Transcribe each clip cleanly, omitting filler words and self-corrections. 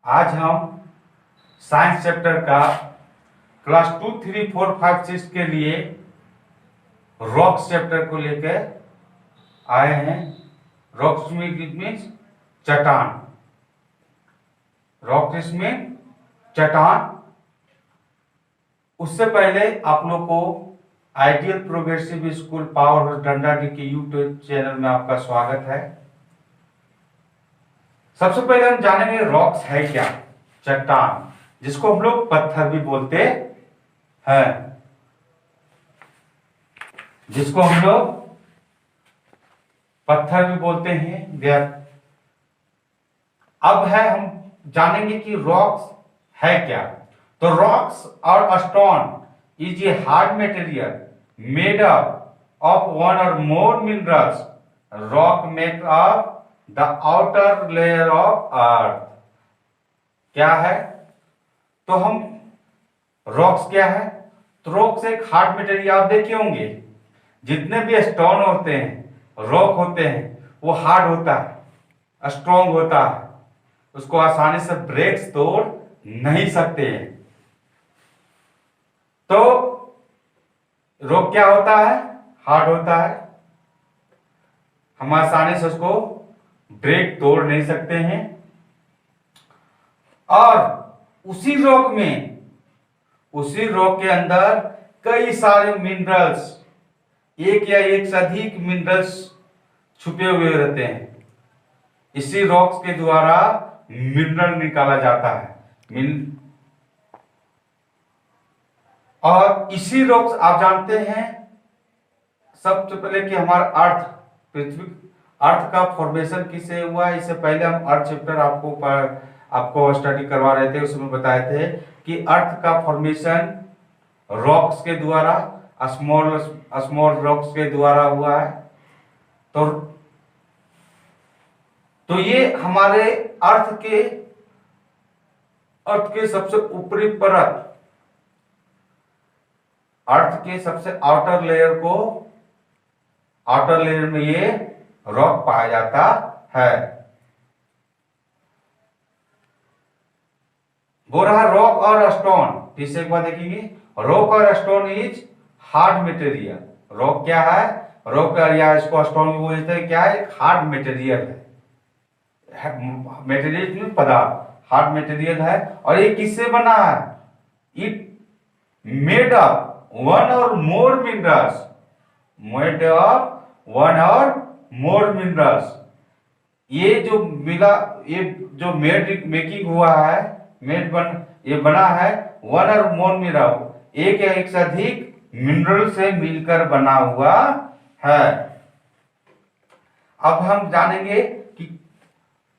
आज हम science chapter का क्लास 2, 3, 4, 5, 6 के लिए रॉक्स चैप्टर को लेकर आए हैं। रॉक्स मीन्स चट्टान। रॉक्स मीन चट्टान। उससे पहले आप लोग को ideal progressive school power house डंडाडी के यूट्यूब चैनल में आपका स्वागत है। सबसे पहले हम जानेंगे रॉक्स है क्या। चट्टान, जिसको हम लोग पत्थर भी बोलते हैं, जिसको हम लोग पत्थर भी बोलते हैं। अब है हम जानेंगे कि रॉक्स है क्या। तो rocks or stone is a hard material made up of one or more minerals. Rock make up the outer layer of earth. क्या है? तो हम रॉक्स क्या है? तो रॉक्स एक हार्ड मटेरियल, आप देखे होंगे जितने भी स्टोन होते हैं, रॉक होते हैं, वो हार्ड होता है, स्ट्रॉन्ग होता है, उसको आसानी से ब्रेक्स तोड़ नहीं सकते हैं। तो रॉक क्या होता है? हार्ड होता है, हम आसानी से उसको ब्रेक तोड़ नहीं सकते हैं। और उसी रॉक के अंदर कई सारे मिनरल्स, एक या एक से अधिक मिनरल्स छुपे हुए रहते हैं। इसी रॉक्स के द्वारा मिनरल निकाला जाता है। और इसी रॉक्स आप जानते हैं सबसे पहले कि हमारा अर्थ, पृथ्वी, अर्थ का फॉर्मेशन किससे हुआ है। इससे पहले हम अर्थ चैप्टर आपको स्टडी करवा रहे थे, उसमें बताए थे कि अर्थ का फॉर्मेशन रॉक्स के द्वारा, स्मॉल रॉक्स के द्वारा हुआ है। तो ये हमारे अर्थ के सबसे ऊपरी परत, अर्थ के सबसे आउटर लेयर में ये रॉक पाया जाता है। वो रहा रॉक और स्टोन। फिर से एक बार देखेंगे, rock or stone is hard material. Rock क्या है? रॉक या इसको स्टोन भी बोलते हैं। क्या है? हार्ड मटेरियल है। मटेरियल में पदार्थ, हार्ड मटेरियल है। और ये किससे बना है? It made up one or more minerals. Made up one or more minerals. ये जो मेकिंग हुआ है, ये बना है वन और मोर मिनरल, एक या एक से अधिक मिनरल से मिलकर बना हुआ है। अब हम जानेंगे कि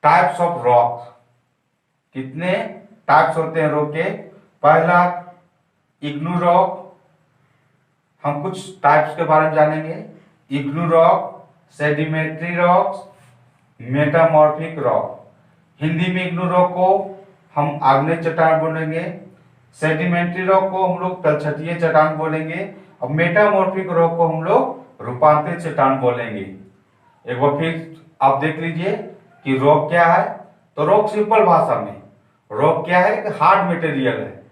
टाइप्स ऑफ रॉक, कितने टाइप्स होते हैं रॉक के। पहला इग्नू रॉक, हम कुछ टाइप्स के बारे में जानेंगे। IGNOU rock, sedimentary rocks, metamorphic rock. Hindi में इग्नू रॉक को हम आग्नेय चट्टान बोलेंगे, सेडिमेंट्री रॉक को हम लोग तलछटीय चट्टान बोलेंगे, और मेटामॉर्फिक रॉक को हम लोग रूपांतरित चट्टान बोलेंगे। एक बार फिर आप देख लीजिए कि रॉक क्या है। तो रॉक सिंपल भाषा में रॉक क्या है? एक हार्ड मटेरियल है।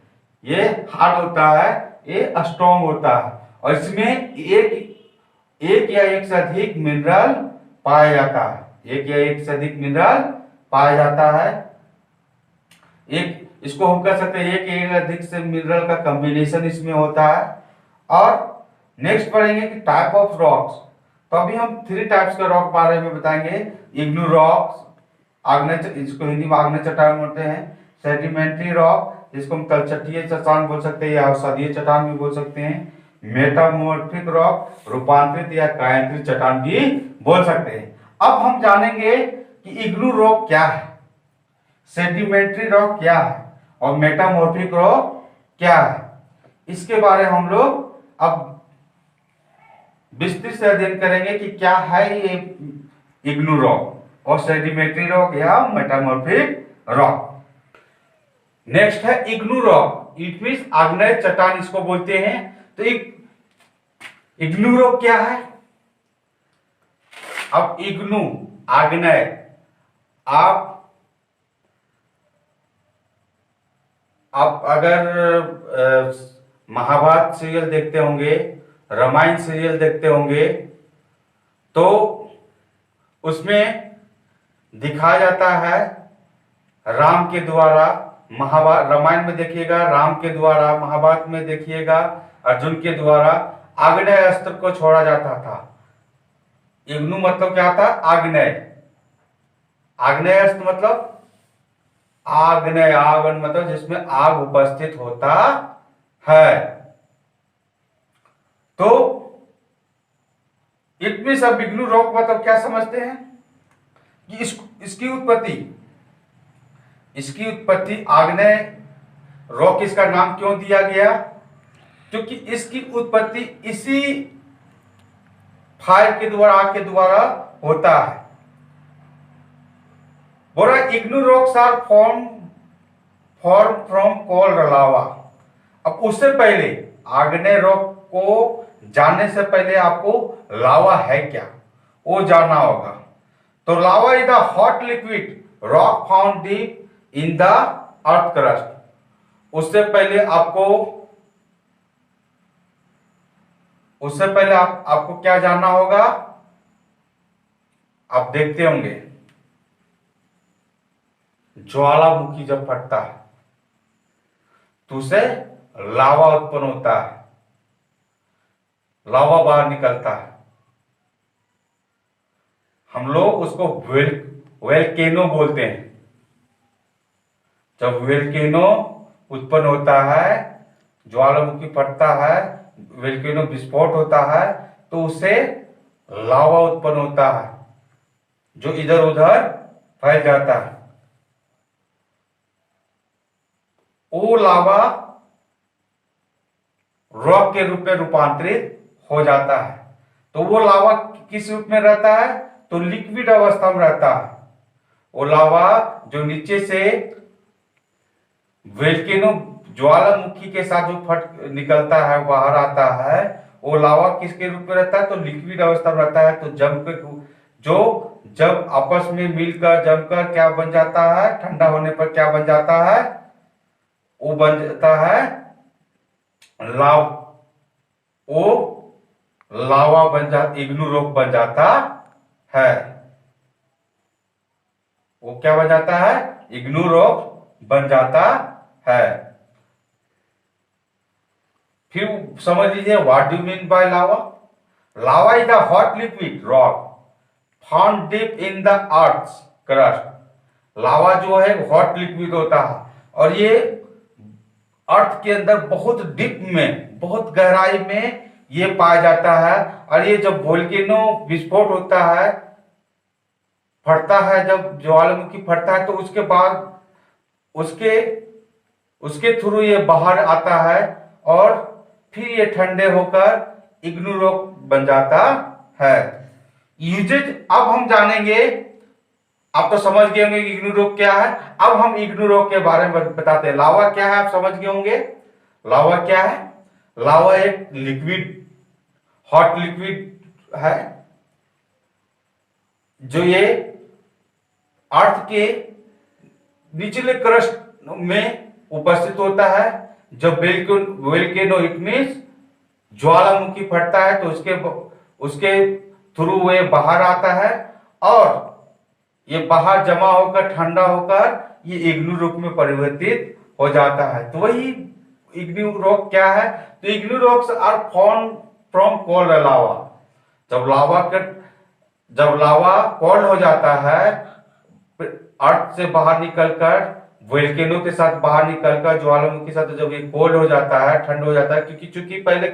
ये हार्ड होता है, ये स्ट्रॉन्ग होता है, और इसमें एक या एक से अधिक मिनरल पाया जाता है। एक या एक से अधिक मिनरल पाया जाता है। इसको हम कह सकते हैं एक या एक अधिक से मिनरल का कॉम्बिनेशन इसमें होता है। और नेक्स्ट पढ़ेंगे कि टाइप ऑफ रॉक्स। तो अभी हम 3 टाइप्स के रॉक बारे में बताएंगे। इग्नू रॉक्स, इसको हिंदी में आग्नेय चट्टान बोलते हैं। सेडिमेंट्री रॉक, जिसको हम तलछटीय चट्टान बोल सकते हैं या औषधीय चट्टान भी बोल सकते हैं। मेटामॉर्फिक रॉक, रूपांतरित या कायांतरित चट्टान भी बोल सकते हैं। अब हम जानेंगे कि इग्नू रॉक क्या है, सेडिमेंट्री रॉक क्या है, और मेटामॉर्फिक रॉक क्या है। इसके बारे में हम लोग अब विस्तृत से अध्ययन करेंगे कि क्या है ये इग्नू रॉक और सेडिमेंट्री रॉक या मेटामॉर्फिक रॉक। नेक्स्ट है इग्नू रॉक, इट मींस आग्नेय चट्टान इसको बोलते हैं। तो इग्नू रॉक क्या है? अब इग्नू, आग्नेय, आप आप अगर महाभारत सीरियल देखते होंगे, रामायण सीरियल देखते होंगे, तो उसमें दिखाया जाता है राम के द्वारा, महाभारत रामायण में देखिएगा राम के द्वारा, महाभारत में देखिएगा अर्जुन के द्वारा आग्नेय अस्त्र को छोड़ा जाता था। इग्नू मतलब क्या था? आग्नेय। आग्नेय अस्त्र मतलब आग्नेय, आगन मतलब जिसमें आग उपस्थित होता है। तो इसमें सब इग्नू रॉक मतलब क्या समझते हैं कि इसकी उत्पत्ति आग्नेय रॉक इसका नाम क्यों दिया गया? क्योंकि इसकी उत्पत्ति इसी फायर के द्वारा, आग के द्वारा होता है। बोला igneous rocks are form from cold lava. अब उससे पहले आग्नेय रॉक को जानने से पहले आपको लावा है क्या वो जानना होगा। तो lava is the hot liquid rock found deep in the earth crust. उससे पहले आपको क्या जानना होगा? आप देखते होंगे ज्वालामुखी जब फटता है तो उसे लावा उत्पन्न होता है, लावा बाहर निकलता है। हम लोग उसको वेलकेनो बोलते हैं। जब वेलकेनो उत्पन्न होता है, ज्वालामुखी फटता है, वेलकेनो विस्फोट होता है, तो उससे लावा उत्पन्न होता है जो इधर उधर फैल जाता है। वो लावा रॉक के रूप में रूपांतरित हो जाता है। तो वो लावा किस रूप में रहता है? तो लिक्विड अवस्था में रहता है। वो लावा जो नीचे से वेल्केनो ज्वालामुखी के साथ जो फट निकलता है, बाहर आता है, वो लावा किसके रूप में रहता है? तो लिक्विड अवस्था में रहता है। तो जब आपस में मिलकर जमकर क्या बन जाता है? ठंडा होने पर क्या बन जाता है? वो बन जाता है लावा बन जाता, इग्नू रॉक बन जाता है। वो क्या बन जाता है? इग्नू रॉक बन जाता है। फिर समझ लीजिए what do mean by lava. Lava is the hot liquid rock found deep in the earth crust. Lava जो है हॉट लिक्विड होता है और ये अर्थ के अंदर बहुत डीप में, बहुत गहराई में ये पाया जाता है। और ये जब वोल्केनो विस्फोट होता है, फटता है, जब ज्वालामुखी फटता है, तो उसके बाद उसके थ्रू ये बाहर आता है और फिर ये ठंडे होकर इग्नू रॉक बन जाता है। यूजेज अब हम जानेंगे। आप तो समझ गए होंगे कि इग्नू रॉक क्या है। अब हम इग्नू रॉक के बारे में बताते हैं। लावा क्या है आप समझ गए होंगे। लावा क्या है? लावा एक लिक्विड, हॉट लिक्विड है जो ये अर्थ के निचले क्रस्ट में उपस्थित होता है। जब वेल्केनो इट मींस ज्वालामुखी फटता है तो उसके थ्रू वे बाहर आता है और ये बाहर जमा होकर ठंडा होकर ये इग्नू रॉक में परिवर्तित हो जाता है। तो वही इग्नू रॉक क्या है? तो igneous rocks are form from cold lava. जब लावा कोल्ड हो जाता है, अर्थ से बाहर निकलकर वोल्केनो के साथ बाहर निकलकर ज्वालामुखी के साथ जब ये कोल्ड हो जाता है, ठंड हो जाता है, क्योंकि चूंकि पहले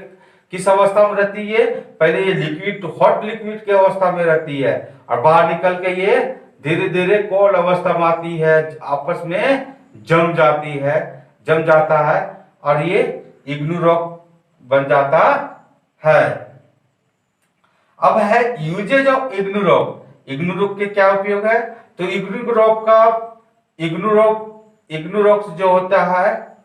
किस अवस्था में रहती है? पहले ये लिक्विड, हॉट लिक्विड की अवस्था में रहती है और बाहर निकल के ये धीरे धीरे कोल्ड अवस्था में आती है, आपस में जम जाता है और ये इग्नू रॉक बन जाता है। अब है uses of igneous rock. Igneous rock के क्या उपयोग है? तो इग्नू रॉक जो होता है,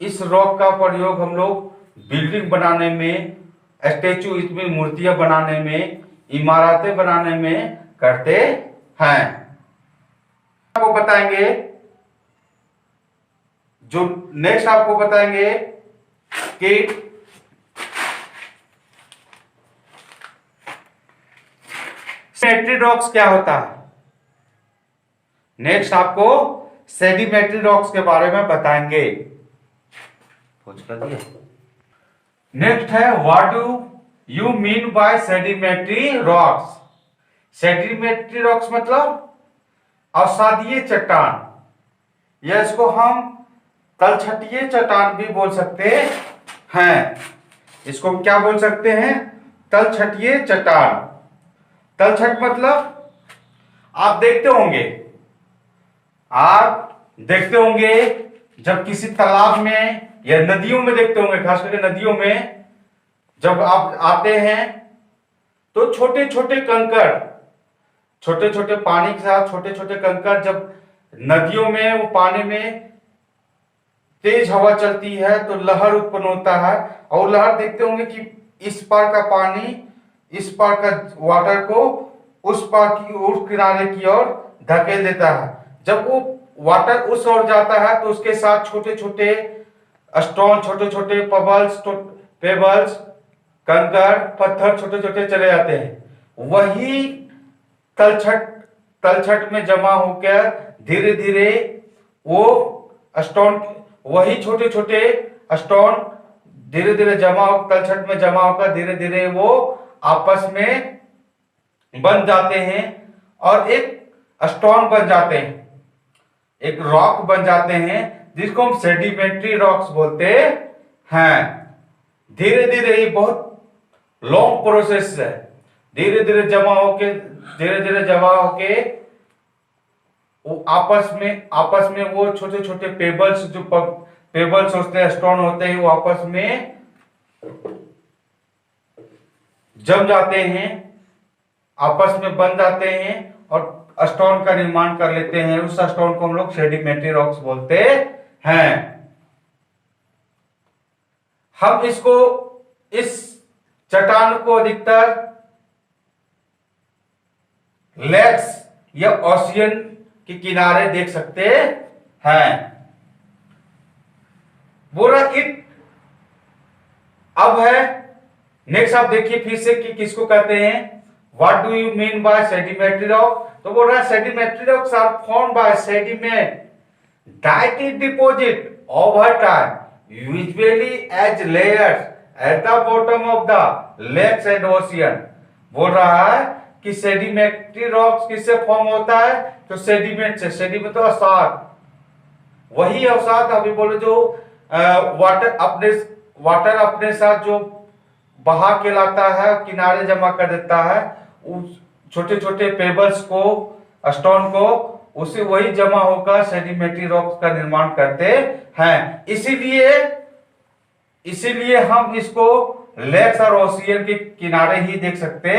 इस रॉक का प्रयोग हम लोग बिल्डिंग बनाने में, स्टेचू, इसमें मूर्तियां बनाने में, इमारतें बनाने में करते हैं। आपको बताएंगे जो नेक्स्ट आपको बताएंगे कि सेडिमेंट्री रॉक्स क्या होता है। नेक्स्ट आपको सेडिमेंट्री रॉक्स के बारे में बताएंगे। नेक्स्ट है what do you mean by sedimentary rocks. Sedimentary rocks मतलब अवसादीय चट्टान, या इसको हम तलछटीय चट्टान भी बोल सकते हैं। इसको हम क्या बोल सकते हैं? तलछटीय चट्टान। तलछट मतलब आप देखते होंगे जब किसी तालाब में या नदियों में देखते होंगे, खास करके नदियों में जब आप आते हैं तो छोटे छोटे कंकड़, छोटे छोटे पानी के साथ छोटे छोटे कंकड़, जब नदियों में वो पानी में तेज हवा चलती है तो लहर उत्पन्न होता है, और लहर देखते होंगे कि इस पार का पानी इस पार का वाटर को उस पार की उस किनारे की ओर धकेल देता है। जब वो वाटर उस ओर जाता है तो उसके साथ छोटे छोटे स्टोन, छोटे छोटे पेबल्स, कंकड़, पत्थर छोटे छोटे चले जाते हैं। वही तलछट में जमा होकर धीरे धीरे वो स्टोन, वही छोटे छोटे स्टोन धीरे धीरे तलछट में जमा होकर धीरे धीरे वो आपस में बन जाते हैं और एक स्टोन बन जाते हैं, एक रॉक बन जाते हैं, जिसको हम सेडिमेंट्री रॉक्स बोलते हैं। धीरे धीरे ये बहुत लॉन्ग प्रोसेस है। धीरे धीरे जमा होके वो आपस में वो छोटे छोटे पेबल्स होते हैं, स्टोन होते हैं, वो आपस में जम जाते हैं, आपस में बन जाते हैं और स्टोन का निर्माण कर लेते हैं। उस स्टोन को हम लोग सेडिमेंट्री रॉक्स बोलते हैं। हम इस चट्टान को अधिकतर लेक्स या ओशियन के किनारे देख सकते हैं। बोराकिट अब है। नेक्स्ट आप देखिए फिर से कि किसको कहते हैं, what do you mean by sedimentary rock. तो बोल रहा है sedimentary rocks are formed by sediment that is deposit over time, usually as layers at the bottom of the lakes and ocean। बोल रहा है कि सेडिमेंट्री रॉक्स किससे form होता है? तो सेडिमेंट से। सेडिमेंट तो अवसाद, वही अवसाद अभी बोले जो वाटर अपने साथ जो बहा के लाता है, किनारे जमा कर देता है, उस छोटे छोटे पेबल्स को, स्टोन को, उसे वही जमा होकर सेडिमेंट्री रॉक्स का निर्माण करते हैं। इसीलिए हम इसको लेक्स और ओशियन के किनारे ही देख सकते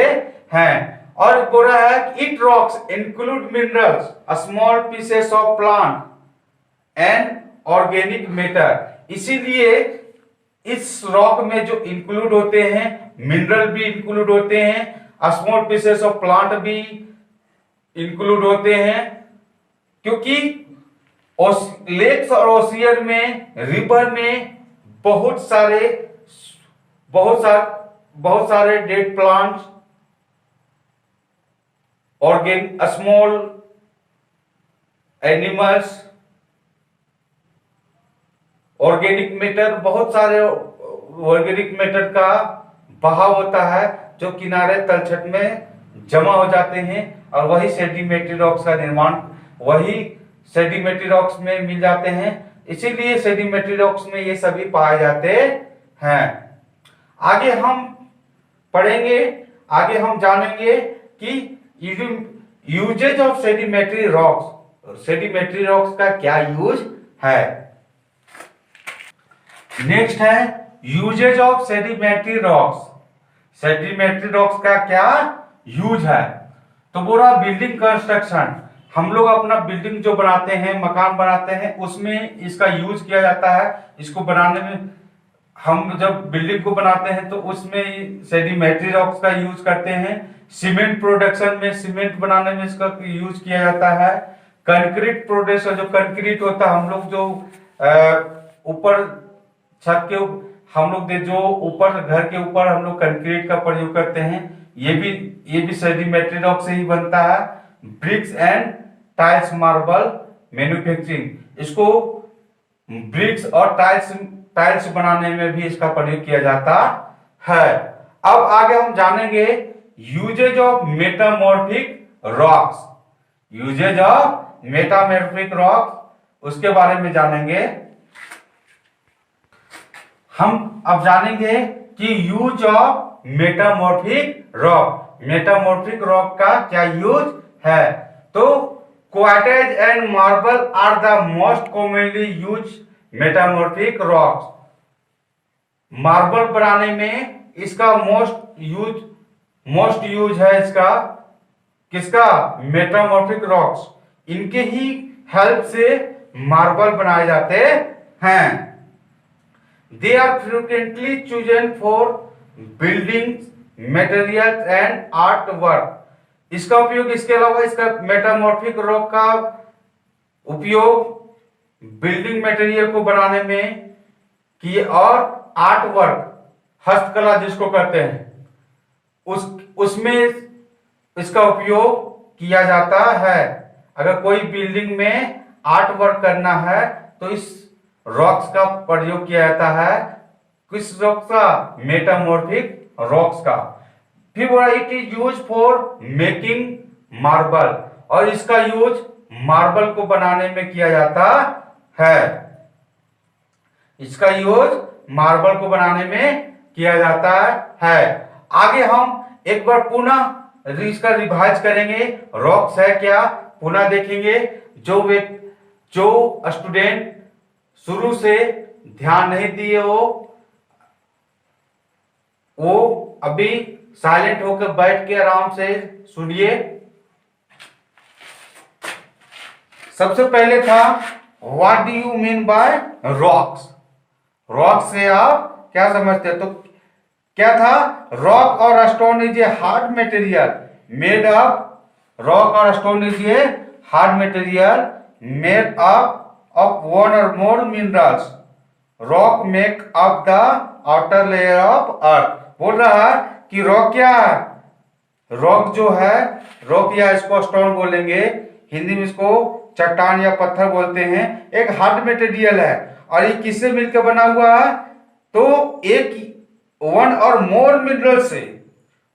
हैं। और बोल रहा है it rocks include minerals, small pieces of plant and organic matter. इसीलिए इस रॉक में जो इंक्लूड होते हैं, मिनरल भी इंक्लूड होते हैं, स्मॉल पीसेस ऑफ प्लांट भी इंक्लूड होते हैं, क्योंकि लेक्स और ओशियन में, रिवर में बहुत सारे dead plants, small animals, organic matter, बहुत सारे ऑर्गेनिक मैटर का बहाव होता है जो किनारे तलछट में जमा हो जाते हैं, और वही सेडिमेंट्री रॉक्स का निर्माण वही सेडिमेंट्री रॉक्स में मिल जाते हैं। इसीलिए सेडिमेंट्री रॉक्स में ये सभी पाए जाते हैं। आगे हम पढ़ेंगे, आगे हम जानेंगे कि uses of sedimentary rocks, sedimentary rocks का क्या यूज है। नेक्स्ट है uses of sedimentary rocks. Sedimentary rocks का क्या यूज है? तो बोला बिल्डिंग कंस्ट्रक्शन, हम लोग अपना बिल्डिंग जो बनाते हैं, मकान बनाते हैं, उसमें इसका यूज किया जाता है। इसको बनाने में, हम जब बिल्डिंग को बनाते हैं तो उसमें सेडिमेंट्री रॉक्स का यूज करते हैं। सीमेंट प्रोडक्शन में, सीमेंट बनाने में इसका यूज किया जाता है। कंक्रीट प्रोडक्शन, जो कंक्रीट होता है, हम लोग जो ऊपर छत के हम लोग जो ऊपर घर के ऊपर हम लोग कंक्रीट का प्रयोग करते हैं, ये भी सेडिमेंट्री रॉक से ही बनता है। Bricks and tiles marble manufacturing, इसको ब्रिक्स और टाइल्स बनाने में भी इसका प्रयोग किया जाता है। अब आगे हम जानेंगे uses of metamorphic rocks, uses of metamorphic rocks, उसके बारे में जानेंगे। हम अब जानेंगे कि use of metamorphic rock, metamorphic rock का क्या यूज है। तो quartz and marble are the most commonly use metamorphic rocks, marble बनाने में इसका मोस्ट यूज है इसका, किसका, मेटामॉर्फिक रॉक्स, इनके ही हेल्प से मार्बल बनाए जाते हैं। They are frequently chosen for building materials and art work, इसका उपयोग, इसके अलावा इसका मेटामॉर्फिक रॉक का उपयोग बिल्डिंग मटेरियल को बनाने में किए और आर्ट वर्क, हस्तकला जिसको कहते हैं, उसमें इसका उपयोग किया जाता है। अगर कोई बिल्डिंग में आर्ट वर्क करना है तो इस रॉक्स का प्रयोग किया जाता है। किस रॉक्स का, मेटामॉर्फिक रॉक्स का। फिर बोला it is use for making marble, और इसका यूज मार्बल को बनाने में किया जाता है, इसका यूज मार्बल को बनाने में किया जाता है। आगे हम एक बार पुनः इसका रिवाइज करेंगे, रॉक्स है क्या पुनः देखेंगे। जो स्टूडेंट शुरू से ध्यान नहीं दिए वो अभी साइलेंट होकर बैठ के आराम से सुनिए। सबसे पहले था what do you mean bye rocks, rock से आप क्या समझते हैं। तो क्या था, rock or stone is a hard material made up, rock or stone is a hard material made up of one or more minerals, rock make up the outer layer of earth। बोल रहा है कि rock क्या है, rock जो है, rock या इसको स्टोन बोलेंगे, हिंदी में इसको चट्टान या पत्थर बोलते हैं, एक हार्ड मटेरियल है। और ये किससे मिलकर बना हुआ है, तो एक वन और मोर मिनरल से,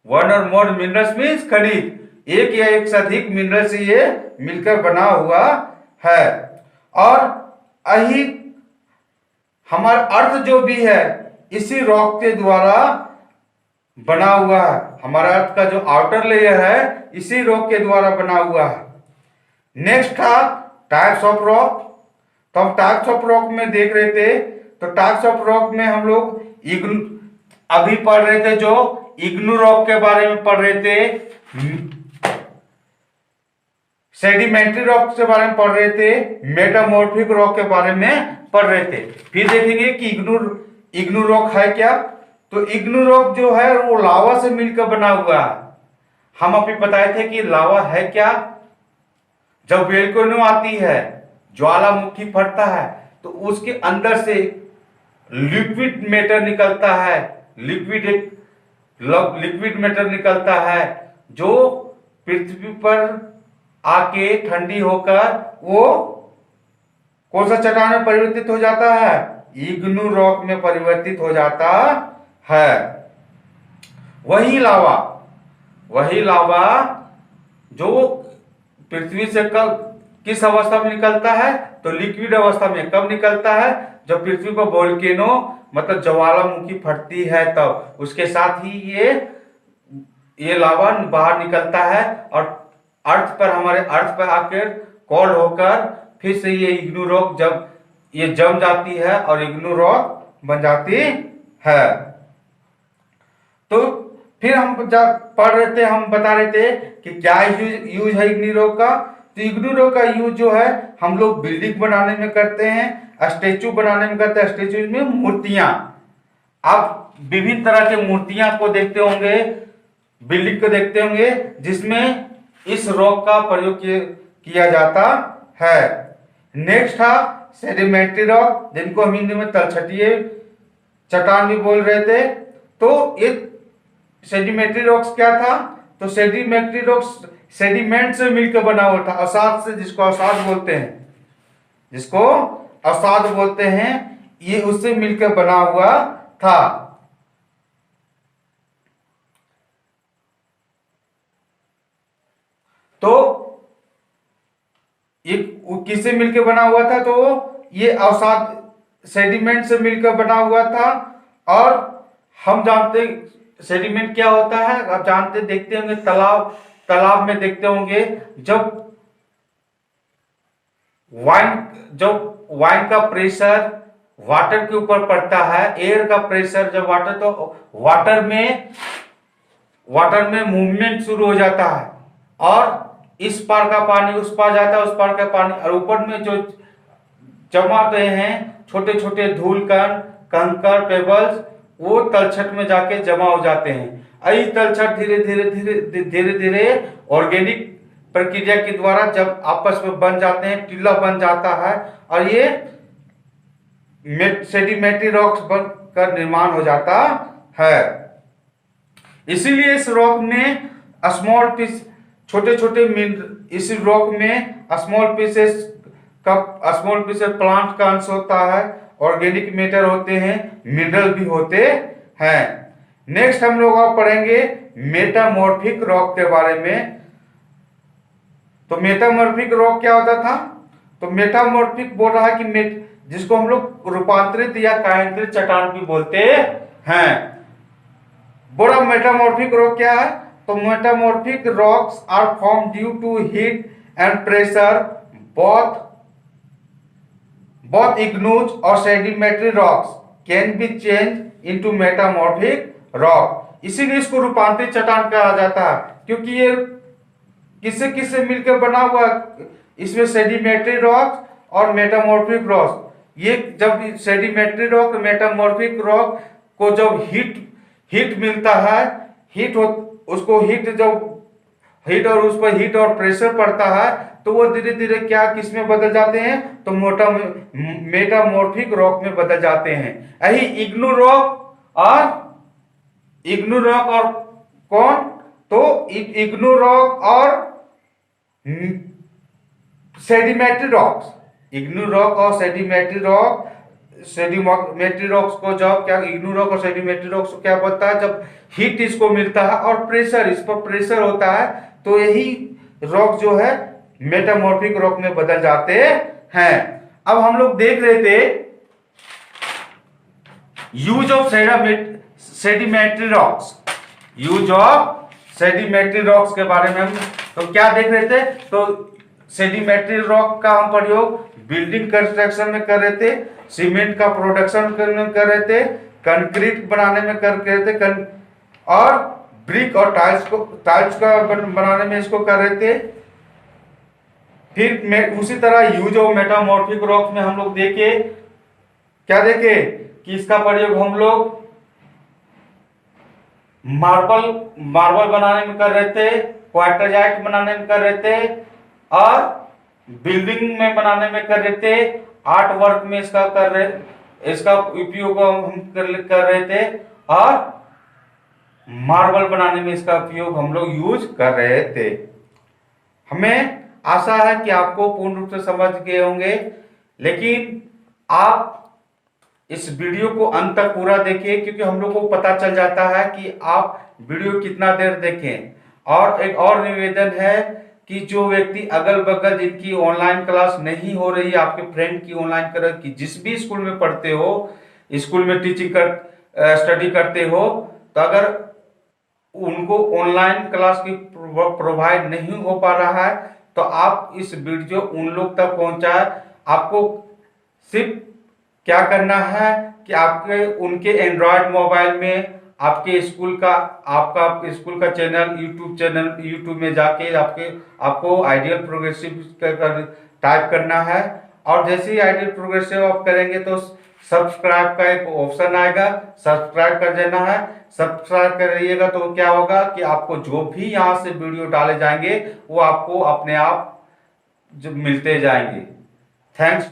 one or more minerals means खनिज, एक या एक से अधिक मिनरल से ये मिलकर बना हुआ है। और अही हमारा अर्थ जो भी है इसी रॉक के द्वारा बना हुआ है, हमारा अर्थ का जो आउटर लेयर है इसी रॉक के द्वारा बना हुआ है। नेक्स्ट था टाइप्स ऑफ रॉक, तो हम टाइप्स ऑफ रॉक में देख रहे थे। तो टाइप्स ऑफ रॉक में हम लोग अभी पढ़ रहे थे, जो इग्नू रॉक के बारे में पढ़ रहे थे, सेडिमेंट्री रॉक के बारे में पढ़ रहे थे, मेटामॉर्फिक रॉक के बारे में पढ़ रहे थे। फिर देखेंगे कि इग्नू रॉक है क्या। तो इग्नू रॉक जो है वो लावा से मिलकर बना हुआ है। हम अभी बताए थे कि लावा है क्या, जब वोल्केनो आती है, ज्वालामुखी फटता है, तो उसके अंदर से लिक्विड मैटर निकलता है, लिक्विड मैटर निकलता है, जो पृथ्वी पर आके ठंडी होकर वो कौन सा चट्टान में परिवर्तित हो जाता है, इग्नू रॉक में परिवर्तित हो जाता है। वही लावा जो पृथ्वी से किस अवस्था में निकलता है, तो लिक्विड अवस्था में। कब निकलता है, जब पृथ्वी पर वोल्केनो मतलब ज्वालामुखी फटती है तब, उसके साथ ही ये लावा बाहर निकलता है और अर्थ पर, हमारे अर्थ पर आकर कोल्ड होकर फिर से ये इग्नू रॉक जब ये जम जाती है और इग्नू रॉक बन जाती है। तो फिर हम पढ़ रहे थे, हम बता रहे थे कि क्या यूज है इग्नू रॉक का। तो इग्नू रॉक का यूज जो है हम लोग बिल्डिंग बनाने में करते हैं, स्टेचू बनाने में करते हैं। स्टेचू में मूर्तियां, आप विभिन्न तरह के मूर्तियां को देखते होंगे, बिल्डिंग को देखते होंगे, जिसमें इस रॉक का प्रयोग किया जाता है। नेक्स्ट था सेडिमेंट्री रॉक, जिनको हम हिंदी में तलछटीय चट्टान भी बोल रहे थे। तो ये सेडिमेंट्री रॉक्स क्या था? तो सेडिमेंट्री रॉक्स सेडिमेंट से मिलकर बना हुआ था, अवसाद से, जिसको अवसाद बोलते हैं, जिसको अवसाद बोलते हैं, ये उससे मिलकर बना हुआ था। तो ये किससे मिलकर बना हुआ था? तो ये अवसाद सेडिमेंट से मिलकर बना हुआ था। और हम जानते सेडिमेंट क्या होता है, आप जानते देखते होंगे तालाब में देखते होंगे, जब वाइन का प्रेशर वाटर के ऊपर पड़ता है, एयर का प्रेशर जब वाटर में मूवमेंट शुरू हो जाता है, और इस पार का पानी उस पार जाता है, उस पार का पानी, और ऊपर में जो जमा रहे हैं छोटे छोटे धूल कण, कंकर, पेबल्स, वो तलछट में जाके जमा हो जाते हैं। यही तलछट धीरे धीरे ऑर्गेनिक प्रक्रिया के द्वारा जब आपस में बन जाते हैं, टीला बन जाता है, और ये सेडिमेंट्री रॉक्स बनकर निर्माण हो जाता है। इसीलिए इस रॉक में स्मॉल पीस, छोटे छोटे इस रॉक में स्मॉल पीसेस प्लांट का अंश होता है, ऑर्गेनिक मैटर होते हैं, मिनरल भी होते हैं। नेक्स्ट हम लोग आप पढ़ेंगे मेटामॉर्फिक रॉक के बारे में। तो मेटामॉर्फिक रॉक क्या होता था? तो मेटामॉर्फिक बोल रहा है कि जिसको हम लोग रूपांतरित या कायांतरित चट्टान भी बोलते हैं। बोला मेटामॉर्फिक रॉक क्या है? तो metamorphic rocks are form due to heat and pressure, both igneous और sedimentary rocks can be changed into metamorphic rock। इसीलिए इसको रूपांतरित चट्टान कहा जाता है, क्योंकि ये किससे किससे मिलकर बना हुआ? इसमें सेडिमेंट्री रॉक और मेटामॉर्फिक रॉक। ये जब सेडिमेंट्री रॉक, मेटामॉर्फिक रॉक को जब हीट मिलता है, उसको हीट और उस पर हीट और प्रेशर पड़ता है, तो वो धीरे धीरे क्या किसमें बदल जाते हैं? तो मेटामॉर्फिक रॉक में बदल जाते हैं। यही इग्नू रॉक और कौन? तो इग्नू रॉक और सेडिमेंट्री रॉक्स, इग्नू रॉक और सेडिमेंट्री रॉक्स को जब क्या, इग्नू रॉक और सेडिमेंट्री रॉक्स को क्या बोलता है? जब हीट इसको मिलता है और प्रेशर, इस पर प्रेशर होता है, तो यही रॉक जो है मेटामॉर्फिक रॉक में बदल जाते हैं। अब हम लोग देख रहे थे यूज ऑफ सेडिमेंट्री रॉक्स, के बारे में हम तो क्या देख रहे थे? तो सेडिमेंट्री रॉक का हम प्रयोग बिल्डिंग कंस्ट्रक्शन में कर रहे थे, सीमेंट का प्रोडक्शन में कर रहे थे, कंक्रीट बनाने में कर रहे थे, और ब्रिक और टाइल्स का बनाने में इसको कर रहे थे। फिर उसी तरह यूज ऑफ मेटामॉर्फिक रॉक में हम लोग क्या देखे कि इसका प्रयोग हम लोग मार्बल बनाने में कर रहे थे, क्वार्टरजाइट बनाने में कर रहे थे, और बिल्डिंग में बनाने में कर रहे थे, आर्ट वर्क में इसका उपयोग हम कर रहे थे, और मार्बल बनाने में इसका उपयोग हम लोग यूज कर रहे थे। हमें आशा है कि आपको पूर्ण रूप से समझ गए होंगे, लेकिन आप इस वीडियो को अंत तक पूरा देखिए, क्योंकि हम लोग को पता चल जाता है कि आप वीडियो कितना देर देखें। और एक और निवेदन है कि जो व्यक्ति अगल बगल जिनकी ऑनलाइन क्लास नहीं हो रही है, आपके फ्रेंड की ऑनलाइन क्लास की, जिस भी स्कूल में पढ़ते हो, स्कूल में स्टडी करते हो, तो अगर उनको ऑनलाइन क्लास की प्रोवाइड नहीं हो पा रहा है, तो आप इस वीडियो उन लोग तक पहुंचाए। आपको सिर्फ क्या करना है कि उनके एंड्रॉयड मोबाइल में आपका स्कूल का यूट्यूब में जाके आपको आइडियल प्रोग्रेसिव टाइप करना है, और जैसे ही आइडियल प्रोग्रेसिव आप करेंगे तो सब्सक्राइब का एक ऑप्शन आएगा, सब्सक्राइब कर देना है। सब्सक्राइब करिएगा तो क्या होगा कि आपको जो भी यहाँ से वीडियो डाले जाएंगे वो आपको अपने आप जो मिलते जाएंगे। थैंक्स।